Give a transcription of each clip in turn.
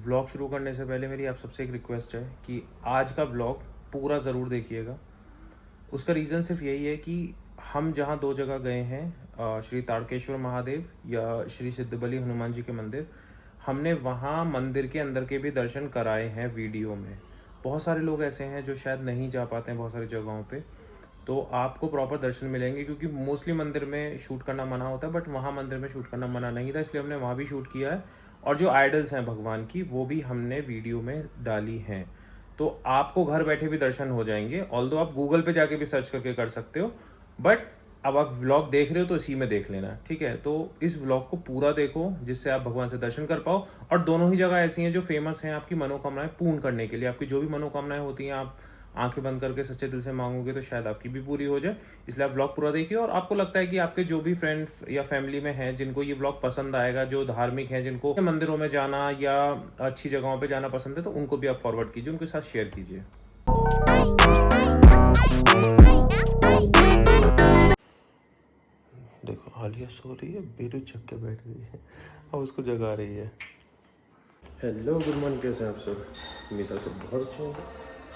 Vlog शुरू करने से पहले मेरी आप सबसे एक रिक्वेस्ट है कि आज का व्लॉग पूरा ज़रूर देखिएगा। उसका रीज़न सिर्फ यही है कि हम जहाँ 2 जगह गए हैं, श्री तारकेश्वर महादेव या श्री सिद्धबली हनुमान जी के मंदिर, हमने वहाँ मंदिर के अंदर के भी दर्शन कराए हैं वीडियो में। बहुत सारे लोग ऐसे हैं जो शायद नहीं जा पाते हैं बहुत सारी जगहों पे, तो आपको प्रॉपर दर्शन मिलेंगे क्योंकि मोस्टली मंदिर में शूट करना मना होता है, बट वहाँ मंदिर में शूट करना मना नहीं था, इसलिए हमने वहाँ भी शूट किया है। और जो आइडल्स हैं भगवान की वो भी हमने वीडियो में डाली हैं, तो आपको घर बैठे भी दर्शन हो जाएंगे। ऑल्दो आप गूगल पे जाके भी सर्च करके कर सकते हो, बट अब आप व्लॉग देख रहे हो तो इसी में देख लेना, ठीक है। तो इस व्लॉग को पूरा देखो जिससे आप भगवान से दर्शन कर पाओ। और दोनों ही जगह ऐसी हैं जो फेमस हैं आपकी मनोकामनाएं पूर्ण करने के लिए। आपकी जो भी मनोकामनाएं होती हैं, आप आंखें बंद करके सच्चे दिल से मांगोगे तो शायद आपकी भी पूरी हो जाए। इसलिए आप व्लॉग पूरा देखिए। और आपको लगता है कि आपके जो भी फ्रेंड या फैमिली में हैं जिनको ये व्लॉग पसंद आएगा, जो धार्मिक हैं, जिनको मंदिरों में जाना या अच्छी जगहों पे जाना पसंद है, तो उनको भी आप फॉरवर्ड कीजिए, उनके साथ शेयर कीजिए। देखो आलिया सो रही है, बेटू चक के बैठ गई है और उसको जगा रही है। हेलो गुड मॉर्निंग, कैसे हैं आप सब? मेरा सब बहुत अच्छे हैं,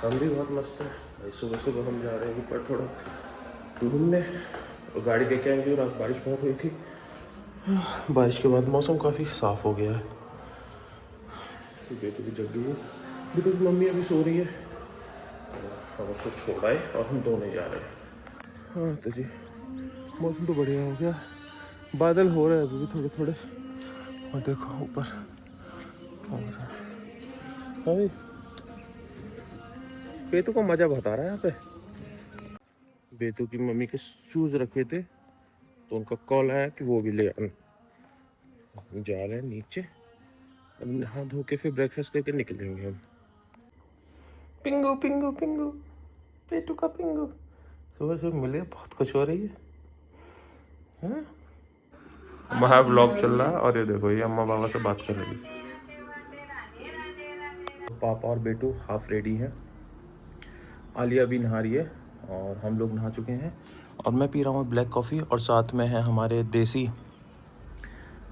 हम भी बहुत मस्त हैं भाई। सुबह सुबह हम जा रहे हैं ऊपर थोड़ा घूमने और गाड़ी लेके आएंगे। और आज बारिश बहुत हुई थी, बारिश के बाद मौसम काफ़ी साफ़ हो गया है। बेटू भी जग गई है, बेटू की मम्मी अभी सो रही है, हम उसको छोड़ आए और हम दोनों जा रहे हैं। हाँ तो जी मौसम तो बढ़िया हो गया, बादल हो रहे हैं अभी भी थोड़े थोड़े। और देखो ऊपर क्या हो रहा है। हाँ बेटू को मज़ा बहुत आ रहा है यहाँ पे। बेटू की मम्मी के शूज़ रखे थे तो उनका कॉल आया कि वो भी ले आना। जा रहे हैं नीचे, अब नहा धो के फिर ब्रेकफास्ट करके निकलेंगे हम। पिंगू पिंगू पिंगू, बेटू का पिंगू सुबह से मिले, बहुत खुश हो रही है। महा व्लॉग चल रहा है और ये देखो ये अम्मा बाबा से बात कर रही है। पापा और बेटू हाफ रेडी हैं, आलिया भी नहा रही है और हम लोग नहा चुके हैं। और मैं पी रहा हूँ ब्लैक कॉफ़ी और साथ में है हमारे देसी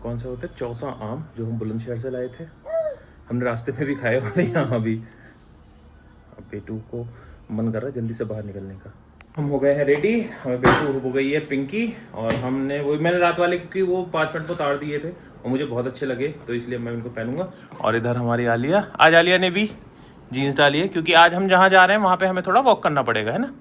कौन सा होता है, चौसा आम, जो हम बुलंदशहर से लाए थे। हमने रास्ते में भी खाए और यहाँ भी। अब बेटू को मन कर रहा है जल्दी से बाहर निकलने का। हम हो गए हैं रेडी, हमें बेटू हो गई है पिंकी, और हमने वो मैंने रात वाले क्योंकि वो 5 मिनट तो उतार दिए थे और मुझे बहुत अच्छे लगे तो इसलिए मैं उनको पहनूंगा। और इधर हमारी आलिया, आज आलिया ने भी जीन्स डाली है क्योंकि आज हम जहाँ जा रहे हैं वहाँ पे हमें थोड़ा वॉक करना पड़ेगा, है ना,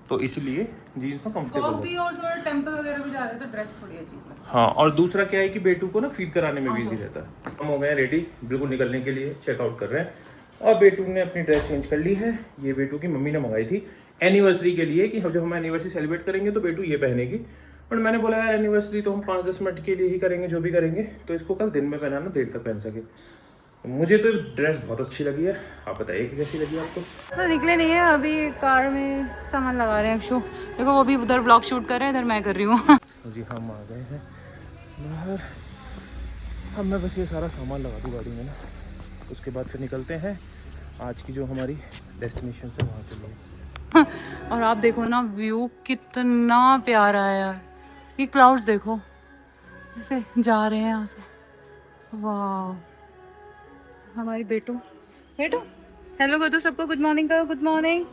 तो इसलिए जीन्स में कंफर्टेबल है। और थोड़ा टेंपल वगैरह भी जा रहे हैं तो ड्रेस थोड़ी अजीब है। हाँ, और दूसरा क्या है कि बेटू को ना फीड कराने में भी इजी रहता है। हम हो गए रेडी, बिल्कुल निकलने के लिए चेकआउट कर रहे हैं। और बेटू ने अपनी ड्रेस चेंज कर ली है। ये बेटू की मम्मी ने मंगाई थी एनिवर्सरी के लिए कि जब हम एनिवर्सरी सेलिब्रेट करेंगे तो बेटू ये पहनेगी। बट मैंने बोला यार एनिवर्सरी तो हम 5-10 मिनट के लिए ही करेंगे, जो भी करेंगे, तो इसको कल दिन में पहनाना, देर तक पहन सके। मुझे तो ड्रेस बहुत अच्छी लगी है, आप बताइए कि कैसी लगी आपको? तो निकले नहीं है अभी, कार में सामान लगा रहे हैं अक्षु। देखो वो भी उधर व्लॉग शूट कर रहे हैं, इधर मैं कर रही हूँ। जी हम आ गए हैं बाहर। अब मैं बस ये सारा सामान लगा दूँ गाड़ी में ना, उसके बाद फिर निकलते हैं आज की जो हमारी डेस्टिनेशन है वहाँ के लिए। और आप देखो ना व्यू कितना प्यारा है यार, ये क्लाउड्स देखो ऐसे जा रहे हैं यहाँ से। वाह, हमारी बेटू हेलो कर दो सबको, गुड मॉर्निंग करो, गुड मॉर्निंग।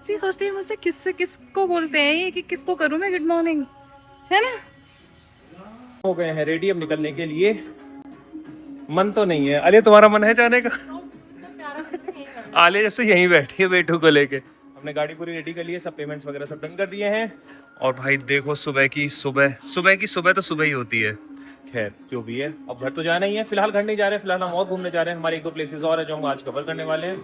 सी सोचती है मुझसे किसको बोलते हैं ये, कि किसको करूँ मैं गुड मॉर्निंग, है ना। हो गए हैं रेडी अब निकलने के लिए। मन तो नहीं है, अरे तुम्हारा मन है जाने का? आलिया जब से यहीं बैठी है बेटू को लेके। हमने गाड़ी पूरी रेडी कर ली है, सब पेमेंट्स वगैरह सब डन कर दिए हैं। और भाई देखो सुबह की सुबह तो सुबह ही होती है। खैर जो भी है, अब घर तो जाना ही है। फिलहाल घर नहीं जा रहे, फिलहाल हम और घूमने जा रहे हैं। हमारे 1-2 प्लेसेस और है जो हम आज कवर करने वाले हैं,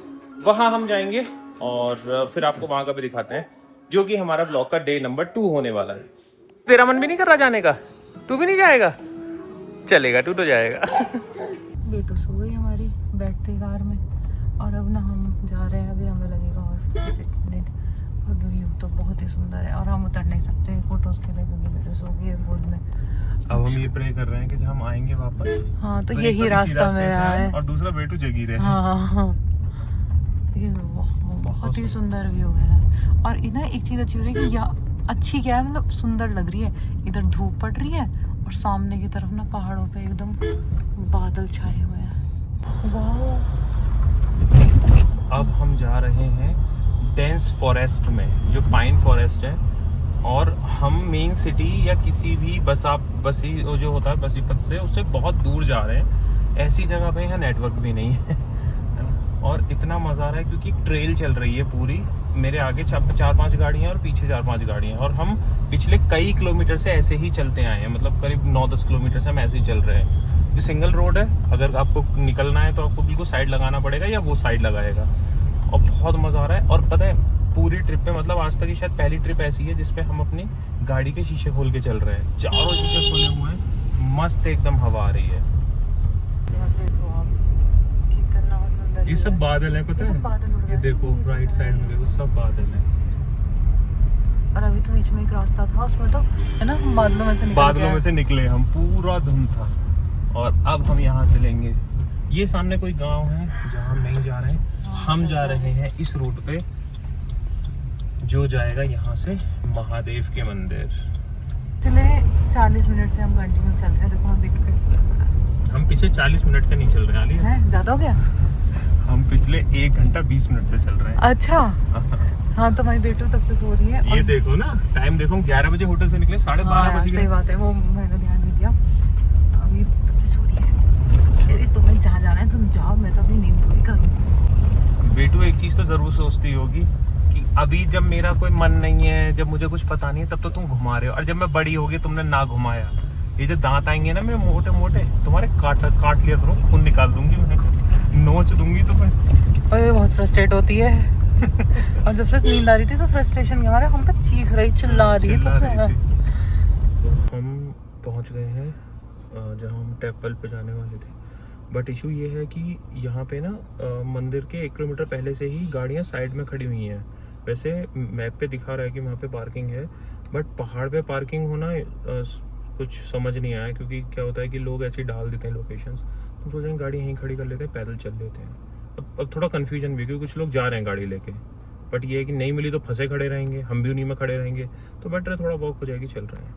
वहाँ हम जाएंगे और फिर आपको वहाँ का भी दिखाते हैं, जो कि हमारा ब्लॉग का डे नंबर 2 होने वाला है। तेरा मन भी नहीं कर रहा जाने का? तू भी नहीं जाएगा? चलेगा, तू तो जाएगा। बेटू सो गई हमारी बैठते कार में, और अब ना हम जा रहे हैं, अभी हमें लगेगा और 6 मिनट। और व्यू तो बहुत ही सुंदर है और हम उतर नहीं सकते फोटोज के लिए क्योंकि बेटू सो गई है गोद में। अब हम ये प्रे कर रहे हैं कि जब हम आएंगे वापस, हाँ तो यही रास्ता में है, और दूसरा बेटू जगी रहे। हाँ ये बहुत ही सुंदर व्यू है। और इधर एक चीज़ अच्छी हो रही है कि यहाँ अच्छी क्या है, मतलब सुंदर लग रही है। इधर धूप पड़ रही है और सामने की तरफ ना पहाड़ों पे एकदम बादल छाए हुए हैं। वाओ। अब हम जा रहे हैं डेंस फॉरेस्ट में, जो पाइन फॉरेस्ट है, और हम मेन सिटी या किसी भी बसी जो होता है बसी पथ से, उससे बहुत दूर जा रहे हैं। ऐसी जगह पे यहाँ नेटवर्क भी नहीं है ना? और इतना मज़ा आ रहा है क्योंकि ट्रेल चल रही है पूरी। मेरे आगे 4-5 गाड़ियाँ और पीछे 4-5 गाड़ियाँ, और हम पिछले कई किलोमीटर से ऐसे ही चलते आए हैं, मतलब करीब 9-10 किलोमीटर से हम ऐसे ही चल रहे हैं। ये सिंगल रोड है, अगर आपको निकलना है तो आपको बिल्कुल साइड लगाना पड़ेगा या वो साइड लगाएगा। और बहुत मज़ा आ रहा है। और पता है पूरी ट्रिप में, मतलब आज तक की शायद पहली ट्रिप ऐसी है जिसपे हम अपनी गाड़ी के शीशे खोल के चल रहे हैं। चारों शीशे खोले हुए हैं, मस्त एकदम हवा आ रही है। देखो आप, कितना सुंदर ये सब बादल है, पता है? ये देखो राइट साइड में देखो, सब बादल है। और अभी तो बीच में एक रास्ता था, उसमें तो है ना बादलों में से निकले हम, पूरा धुंध था। और अब हम यहाँ से लेंगे, ये सामने कोई गांव है जहाँ हम नहीं जा रहे हैं। हम जा रहे हैं इस रूट पे जो जाएगा यहाँ से महादेव के मंदिर। पिछले 40 मिनट से हम कंटिन्यू चल रहे हैं। देखो हम देख के, हम पिछले 40 मिनट से नहीं चल रहे हैं, हैं ज्यादा हो गया। हम पिछले 1 घंटा 20 मिनट से चल रहे हैं। अच्छा हाँ, तो मेरी बेटू तब से सो रही है। ये देखो ना, टाइम देखो, 11 बजे होटल से निकले, 12:30 बजे। सही बात है, वो मैंने ध्यान नहीं दिया। अभी तब से सो रही है। अरे तुम्हें जहाँ जाना है तुम जाओ, मैं तो अपनी नींद पूरी करूँ। बेटू एक चीज तो जरूर सोचती होगी कि अभी जब मेरा कोई मन नहीं है, जब मुझे कुछ पता नहीं है, तब तो तुम घुमा रहे हो, और जब मैं बड़ी होगी तुमने ना घुमाया। ये जो दांत आएंगे ना मेरे मोटे मोटे, तुम्हारे काट लिया करूँ, खून निकाल दूंगी मैं, नोच दूंगी तुम्हें। अरे बहुत फ्रस्ट्रेट होती है। और जब से नींद आ रही थी तो फ्रस्ट्रेशन के मारे हम पे चीख रही, चिल्ला रही है तब से। हम पहुंच गए हैं जहाँ हम टेम्पल पे जाने वाले थे। बट इशू ये है कि यहाँ पे ना मंदिर के 1 किलोमीटर पहले से ही गाड़ियाँ साइड में खड़ी हुई हैं। वैसे मैप पे दिखा रहा है कि वहाँ पे पार्किंग है, बट पहाड़ पे पार्किंग होना कुछ समझ नहीं आया, क्योंकि क्या होता है कि लोग ऐसे ही डाल देते हैं लोकेशंस। हम सोच रहे हैं गाड़ी यहीं खड़ी कर लेते हैं, पैदल चल लेते हैं। अब थोड़ा कन्फ्यूजन भी, क्योंकि कुछ लोग जा रहे हैं गाड़ी लेके, बट ये है कि नहीं मिली तो फंसे खड़े रहेंगे, हम भी उन्हीं में खड़े रहेंगे, तो बेटर है थोड़ा वॉक हो जाएगी, चल रहे हैं।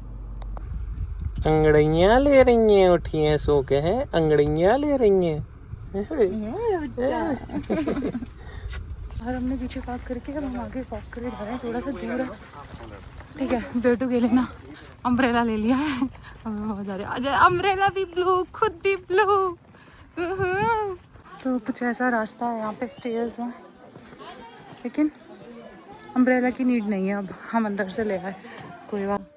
अंगड़ियाँ ले रही हैं, उठी हैं सो के, हैं अंगड़ियाँ ले रही हैं। और हमने पीछे पार्क करके अब हम आगे वॉक करके जा रहे हैं, थोड़ा सा दूर है। ठीक है, बेटू के लिए ना अम्ब्रेला ले लिया है, हमें बहुत जा रहे हैं। अम्ब्रेला भी ब्लू, खुद भी ब्लू। तो कुछ ऐसा रास्ता है, यहाँ पे स्टेयर्स हैं, लेकिन अम्ब्रेला की नीड नहीं है। अब हम अंदर से ले आए, कोई बात।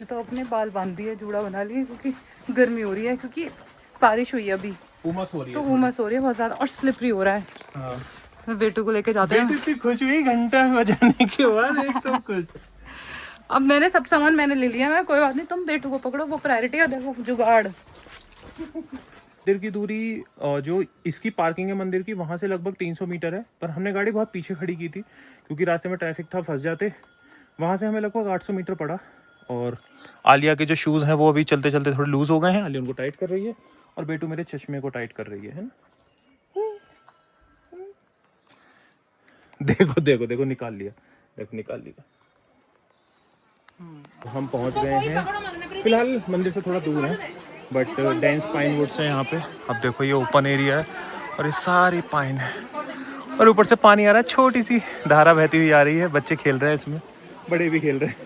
तो अपने बाल बांध दिए, जूड़ा बना लिए, क्योंकि गर्मी हो रही है, क्योंकि बारिश हुई है अभी, उमस हो रही है, तो उमस हो रही है बहुत ज्यादा, और स्लिपरी हो रहा है। हाँ। बेटू को लेके जाते हैं। बेटू खुश हुई घंटा बजाने के बाद, एक तो कुछ। अब मैंने सब सामान मैंने ले लिया, मैं कोई बात नहीं, तुम बेटू को पकड़ो, वो प्रायोरिटी है। देखो जुगाड़। मंदिर की दूरी जो इसकी पार्किंग है मंदिर की, वहाँ से लगभग 300 मीटर है, पर हमने गाड़ी बहुत पीछे खड़ी की थी क्योंकि रास्ते में ट्रैफिक था, फंस जाते। वहाँ से हमें लगभग 800 मीटर पड़ा। और आलिया के जो शूज़ हैं वो अभी चलते चलते थोड़े लूज़ हो गए हैं, आलिया उनको टाइट कर रही है, और बेटू मेरे चश्मे को टाइट कर रही है ना। देखो देखो देखो, निकाल लिया, देखो निकाल लिया। हम पहुंच गए हैं, फिलहाल मंदिर से थोड़ा दूर है, बट डेंस पाइन वुड्स है यहाँ पे। अब देखो ये ओपन एरिया है और ये सारी पाइन है, और ऊपर से पानी आ रहा है, छोटी सी धारा बहती हुई आ रही है। बच्चे खेल रहे हैं इसमें, बड़े भी खेल रहे हैं।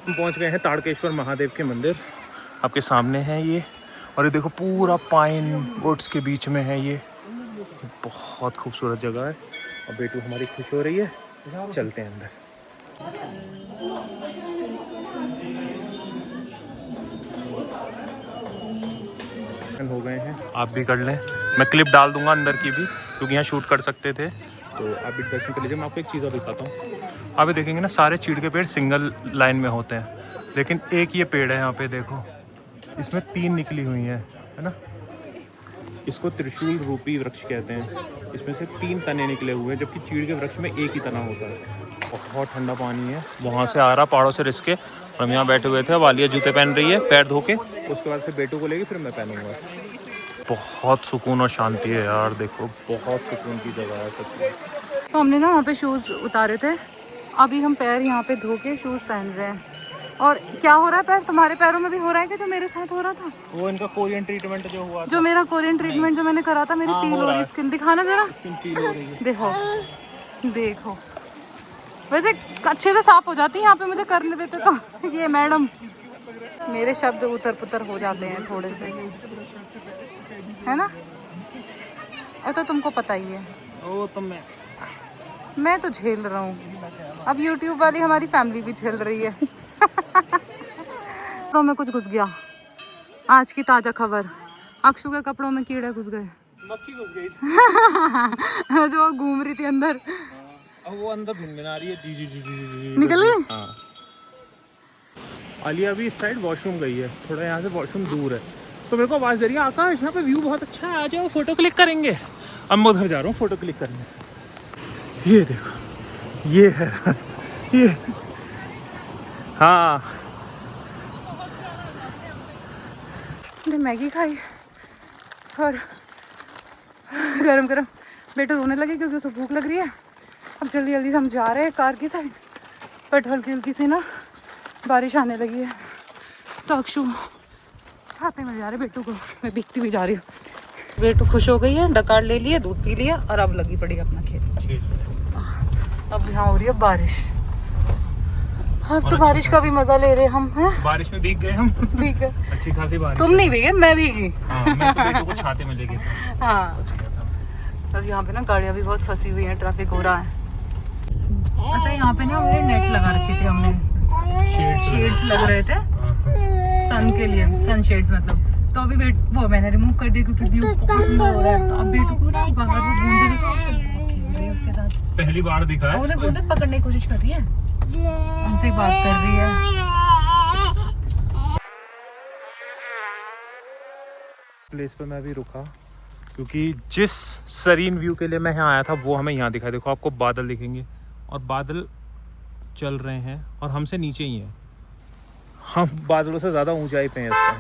हम पहुँच गए हैं ताड़केश्वर महादेव के मंदिर, आपके सामने है ये। और ये देखो पूरा पाइन वुड्स के बीच में है ये, बहुत खूबसूरत जगह है। और बेटू हमारी खुश हो रही है, चलते हैं अंदर। हो गए हैं, आप भी कर लें, मैं क्लिप डाल दूंगा अंदर की भी, क्योंकि यहाँ शूट कर सकते थे, तो आप भी दर्शन कर लीजिए। मैं आपको एक चीज़ और दिखाता हूँ। आप ये देखेंगे ना, सारे चीड़ के पेड़ सिंगल लाइन में होते हैं, लेकिन एक ये पेड़ है यहाँ पे देखो, इसमें 3 निकली हुई हैं, है ना। इसको त्रिशूल रूपी वृक्ष कहते हैं। इसमें से 3 तने निकले हुए हैं, जबकि चीड़ के वृक्ष में एक ही तना होता है। बहुत ठंडा पानी है, वहाँ से आ रहा पहाड़ों से रिस के। हम यहाँ बैठे हुए थे, वालिया जूते पहन रही है पैर धो के, उसके बाद फिर बेटू को लेगी, फिर मैं पहनूंगा। बहुत सुकून और शांति है यार, देखो बहुत सुकून की जगह है सच में। तो हमने ना वहाँ पे शूज़ उतारे थे, अभी हम पैर यहाँ पे धो के शूज़ पहन रहे हैं। और क्या हो रहा है पैर, तुम्हारे पैरों में भी हो रहा है कि जो मेरे साथ हो रहा था? वो इनका कोरियन ट्रीटमेंट जो हुआ जो मेरा कोरियन ट्रीटमेंट जो मैंने करा था, मेरी पील हो रही है स्किन, दिखाना जरा। स्किन पील हो रही है। देखो देखो, वैसे अच्छे से साफ हो जाती है यहाँ पे, मुझे करने देते तो। ये मैडम, मेरे शब्द उतर पुतर हो जाते हैं थोड़े से, है ना? ये तो तुमको पता ही है। वो तो मैं तो झेल रहा हूँ, अब YouTube वाली हमारी फैमिली भी झेल रही है। कपड़ों में कुछ घुस गया। आज की ताज़ा खबर, अक्षु के कपड़ों में कीड़े घुस गए। मक्खी घुस गई थी। जो घूम रही थी अंदर, अब वो अंदर भिनभिना रही है। जी जी जी जी जी निकल गई। हाँ, आलिया भी इस साइड वॉशरूम गई है, थोड़ा यहाँ से वॉशरूम दूर है, तो मेरे को आवाज़ दे रही है, आकाश यहाँ पे व्यू बहुत अच्छा है, आ जाओ फोटो क्लिक करेंगे। अब मैं उधर जा रहा हूँ फोटो क्लिक करने। ये देखो, ये है रास्ता, ये। हाँ, मैंने मैगी खाई और गरम गरम, बेटा रोने लगे क्योंकि उसे भूख लग रही है। अब जल्दी जल्दी हम जा रहे हैं कार की साइड, बट हल्की हल्की सी ना बारिश आने लगी है, तो अक्षु छाते में जा रहे बेटू को, मैं भीगती हुई जा रही हूँ। बेटू खुश हो गई है, डकार ले लिया, दूध पी लिया और अब लगी पड़ी अपना खेल। अब यहाँ हो रही है बारिश, अब तो बारिश का भी मजा ले रहे हम हैं। बारिश में भीग गए हम। भीग गए, अच्छी खासी बारिश। तुम नहीं भीगे, मैं भीगी। हाँ, मैं तो बेटू को छाते में लेके था। हाँ, अब यहाँ पे ना गाड़ियाँ भी बहुत फंसी हुई हैं, ट्रैफिक हो रहा है। पता है यहाँ पे ना हमने नेट लगा रखी थी, हमने शेड्स लग रहे थे सन के लिए, सन शेड्स मतलब। तो अभी वो मैंने रिमूव कर दिया क्योंकि व्यू बहुत सुंदर हो रहा है। तो अब बेटू को ना बाहर वो बूंदे खेल रही है उसके साथ, पहली बार दिखा है। उन्हें बूंदे पकड़ने की कोशिश कर रही है, उनसे बात कर रही है। प्लेस पे मैं अभी रुका क्योंकि जिस सरीन व्यू के लिए मैं यहाँ आया था वो हमें यहाँ दिखाई। देखो आपको बादल दिखेंगे और बादल चल रहे हैं और हमसे नीचे ही हैं, हम बादलों से ज़्यादा ऊंचाई पे हैं इस टाइम।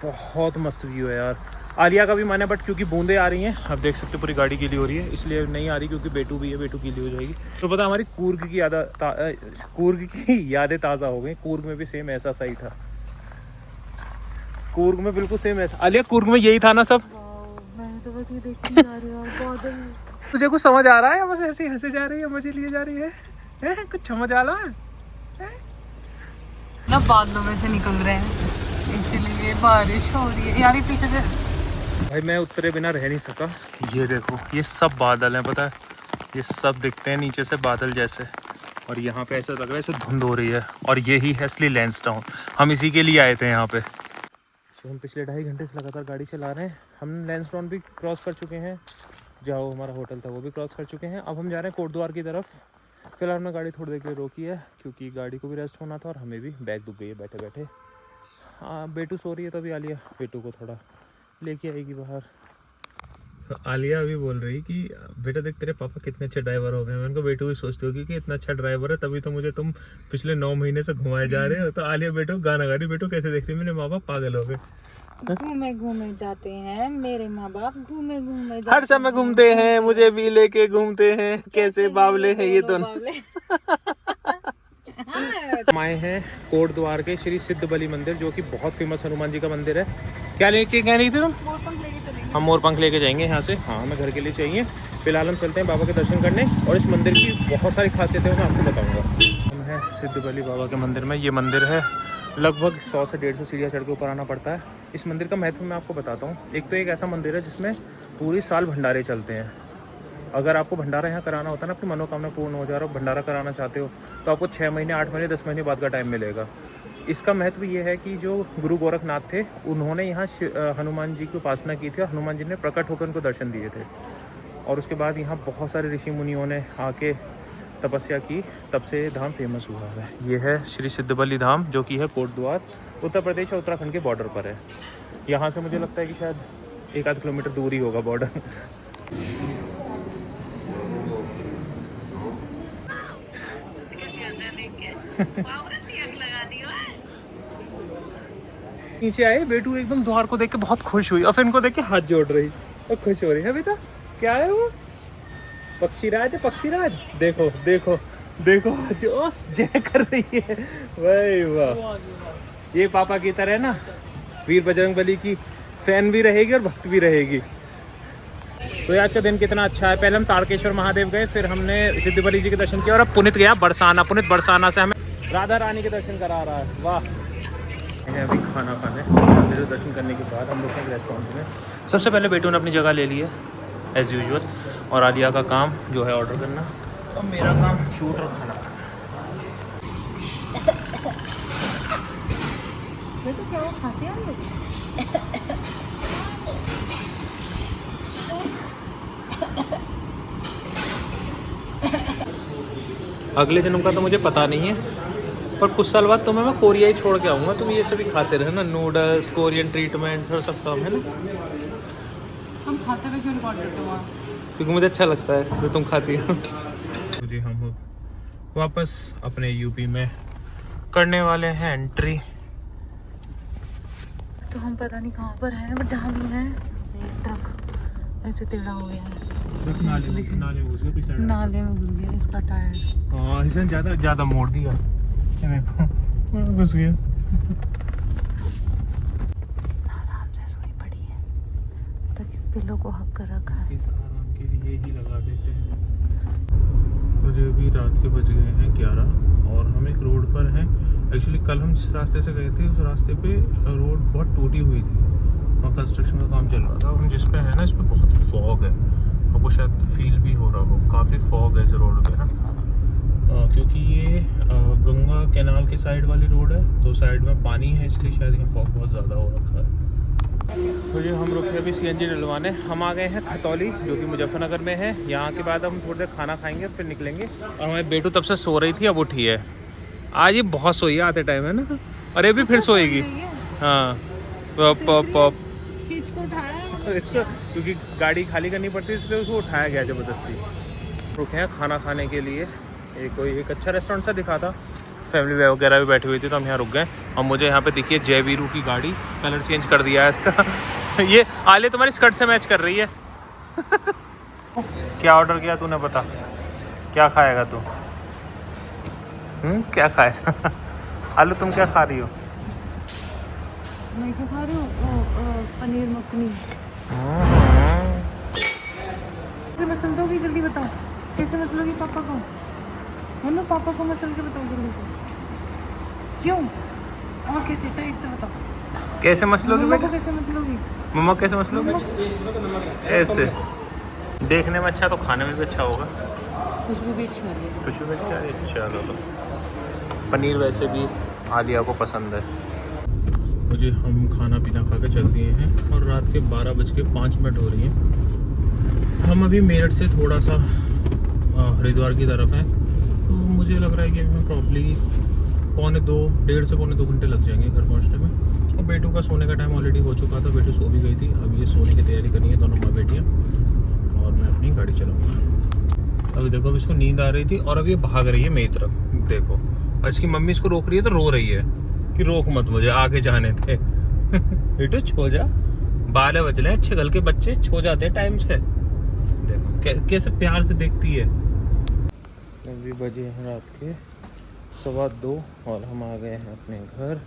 बहुत मस्त व्यू है यार। आलिया का भी मन है बट क्योंकि बूंदें आ रही हैं, आप देख सकते हो पूरी गाड़ी गीली हो रही है, इसलिए नहीं आ रही क्योंकि बेटू भी है, बेटू गीली हो जाएगी। तो पता हमारी कूर्ग की यादें ताज़ा हो गई। कूर्ग में भी सेम ऐसा सही था, कूर्ग में बिल्कुल सेम ऐसा। आलिया कूर्ग में यही था ना सब? मैं तो बस ये देखती जा रही हूँ बादल। तुझे कुछ समझ आ रहा है या बस ऐसे हंसे जा रही है, मजे लिए जा रही है? कुछ समझ आ रहा है ना, बादलों में से निकल रहे हैं इसीलिए बारिश हो रही है यार। ये पीछे से भाई मैं उतरे बिना रह नहीं सका। ये देखो, ये सब बादल हैं, पता है, ये सब दिखते हैं नीचे से बादल जैसे, और यहाँ पे ऐसा लग रहा है ऐसे धुंध हो रही है। और यही है असली लैंसडाउन, हम इसी के लिए आए थे यहाँ पे। तो हम पिछले 2.5 घंटे से लगातार गाड़ी चला रहे हैं। हम लैंसडाउन भी क्रॉस कर चुके हैं, जहाँ हमारा होटल था वो भी क्रॉस कर चुके हैं। अब हम जा रहे हैं कोटद्वार की तरफ। फिलहाल हमने गाड़ी थोड़ी देर के लिए रोकी है क्योंकि गाड़ी को भी रेस्ट होना था और हमें भी, बैग दुख गई है बैठे बैठे। हाँ, बेटू सो रही है तो अभी आलिया बेटू को थोड़ा लेके आएगी बाहर। तो आलिया अभी बोल रही कि बेटा देख तेरे पापा कितने अच्छे ड्राइवर हो गए। मैं उनको बेटू भी सोचती होगी कि इतना अच्छा ड्राइवर है तभी तो मुझे तुम पिछले 9 महीने से घुमाए जा रहे हो। तो आलिया बेटू गाना गा रही, बेटू कैसे देख रही, मेरे माँ बाप पागल हो गए। घूमे घूमे जाते हैं मेरे माँ बाप, घूमे घूमे हर समय घूमते हैं, मुझे भी लेके घूमते हैं, कैसे बावले हैं ये दोनों। आए हैं कोटद्वार के श्री सिद्ध बलि मंदिर, जो कि बहुत फेमस हनुमान जी का मंदिर है। क्या लेके कह रही थी तुम? हम मोरपंख लेके जाएंगे यहाँ से। हाँ, हमें घर के लिए चाहिए। फिलहाल हम चलते हैं बाबा के दर्शन करने, और इस मंदिर की बहुत सारी खासियतें मैं आपको बताऊंगा। हम हैं सिद्ध बलि बाबा के मंदिर में। ये मंदिर है, लगभग 100 से 150 सीढ़ियाँ चढ़ के ऊपर आना पड़ता है। इस मंदिर का महत्व मैं आपको बताता हूँ। एक तो एक ऐसा मंदिर है जिसमें पूरी साल भंडारे चलते हैं। अगर आपको भंडारा यहाँ कराना होता है ना, अपनी मनोकामना पूर्ण हो जा रहा हो, भंडारा कराना चाहते हो, तो आपको 6 महीने, 8 महीने, 10 महीने बाद का टाइम मिलेगा। इसका महत्व ये है कि जो गुरु गोरखनाथ थे, उन्होंने यहाँ हनुमान जी की उपासना की थी और हनुमान जी ने प्रकट होकर उनको दर्शन दिए थे। और उसके बाद यहाँ बहुत सारे ऋषि मुनियों ने आके तपस्या की, तब से धाम फेमस हुआ है। ये है श्री सिद्ध बलि धाम, जो कि है कोटद्वार, उत्तर प्रदेश और उत्तराखंड के बॉर्डर पर है। यहाँ से मुझे लगता है कि शायद 1-8 किलोमीटर दूर ही होगा बॉर्डर। नीचे आए, बेटू एकदम द्वार को देख के बहुत खुश हुई और फिर इनको देख के हाथ जोड़ रही और खुश हो रही है। बेटा क्या है वो? पक्षीराज है, पक्षीराज। देखो देखो, देखो जो जय कर रही है, वाह वाह। ये पापा की तरह ना वीर बजरंगबली की फैन भी रहेगी और भक्त भी रहेगी। तो आज का दिन कितना अच्छा है। पहले हम तारकेश्वर महादेव गए, फिर हमने सिद्धि बली जी के दर्शन किए और अब पुनित गया बरसाना। पुनित बरसाना से हमें राधा रानी के दर्शन करा रहा है। वाह। अभी खाना खाने फिर दर्शन करने के बाद हम लोग एक रेस्टोरेंट में। सबसे पहले बेटू ने अपनी जगह ले ली है एज़ यूजुअल, और आलिया का काम जो है ऑर्डर करना और मेरा काम शूट और खाना खाना। बेटू क्या वो खांसी आ रही है? अगले जन्म का तो मुझे पता नहीं है, पर कुछ साल बाद तुम्हें मैं कोरिया ही छोड़ के आऊँगा। तुम ये सभी खाते रहे ना, नूडल्स, कोरियन ट्रीटमेंट्स और सब काम है ना। हम खाते हुए क्यों रिकॉर्ड करते हो? क्योंकि मुझे अच्छा लगता है जो तुम खाती हो। जी हम वापस अपने यूपी में करने वाले हैं एंट्री। तो हम पता नहीं कहाँ पर हैं, बट जहाँ भी हैं ट्रक ऐसे टेढ़ा हो गया है। नाले में घुस गया इसका टायर। हाँ, इसने ज़्यादा मोड़ दिया। देखो घुस गया। आराम से सोई पड़ी है, तो पिल्लो को हक कर रखा है। इस आराम के लिए ही लगा देते हैं। मुझे अभी रात के बज गए हैं 11 और हम एक रोड पर हैं। एक्चुअली कल हम जिस रास्ते से गए थे उस रास्ते पे रोड बहुत टूटी हुई थी और कंस्ट्रक्शन का काम चल रहा था। हम जिस पे है ना, इस पर बहुत फॉग है, आपको शायद फील भी हो रहा हो, काफ़ी फॉग है इस रोड पे ना। क्योंकि ये गंगा कैनाल के साइड वाली रोड है, तो साइड में पानी है, इसलिए शायद यहाँ फॉग बहुत ज़्यादा हो रखा है। तो जी हम रुके अभी CNG डलवाने। हम आ गए हैं खतौली जो कि मुजफ्फरनगर में है। यहाँ के बाद हम थोड़ी देर खाना खाएंगे फिर निकलेंगे। और हमारी बेटू तब से सो रही थी, अब उठी है। आज ये बहुत सोई है आते टाइम है ना, और ये भी फिर सोएगी। हाँ पॉप खींच को उठाया इसको, क्योंकि गाड़ी खाली करनी पड़ती है इसलिए उसको उठाया गया ज़बरदस्ती। रुके हैं खाना खाने के लिए। एक अच्छा रेस्टोरेंट सा दिखा था, फैमिली वगैरह भी बैठी हुई थी, तो हम यहाँ रुक गए। और मुझे यहाँ पे दिखी है जय वीरू की गाड़ी, कलर चेंज कर दिया है इसका। ये आले तुम्हारी स्कर्ट से मैच कर रही है। क्या ऑर्डर किया तूने, बता क्या खाएगा तू? क्या खाएगा? आलू तुम क्या खा रही हो? मैं क्या खा रही हूँ? पनीर मखनी। फिर मसल दोगी, जल्दी बताओ कैसे मसलोगी पापा को? है ना, पापा को मसल के बताओ जल्दी से। क्यों और कैसे? टाइट से बताओ कैसे मसलोगी मम्मा बेटा? को कैसे मसलोगी? मम्मा कैसे मसलोगी? ऐसे देखने में अच्छा तो खाने में भी अच्छा होगा। खुशबू भी अच्छी आ रही है। खुशबू भी अच्छी आ रही है। चलो तो पनीर वैसे भी आलिया को पसंद है। मुझे हम खाना पीना खा के चल दिए हैं और रात के 12:05 हो रही हैं। हम अभी मेरठ से थोड़ा सा हरिद्वार की तरफ हैं, तो मुझे लग रहा है कि हमें प्रॉब्ली 1.5 से पौने 2 घंटे लग जाएंगे घर पहुंचने में। और बेटू का सोने का टाइम ऑलरेडी हो चुका था, बेटू सो भी गई थी। अब ये सोने की तैयारी करनी है दोनों माँ बेटियाँ, और मैं अपनी गाड़ी चलाऊँगा। अभी देखो, अभी इसको नींद आ रही थी और अब ये भाग रही है मेरी तरफ, देखो। और इसकी मम्मी इसको रोक रही है तो रो रही है कि रोक मत, मुझे आगे जाने थे। बेटू छो जा, 12 बज रहे, अच्छे गल के बच्चे छो जाते हैं टाइम से। देखो कैसे प्यार से देखती है। अभी बजे हैं रात के 2:15 और हम आ गए हैं अपने घर।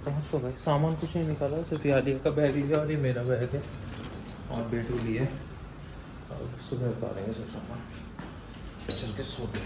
पहुँच तो गए, सामान कुछ नहीं निकाला, सिर्फ आलिया का बैग लिया और ये मेरा बैग है और बेटू लिए। अब सुबह उतारेंगे सब सामान, चल के सो गए।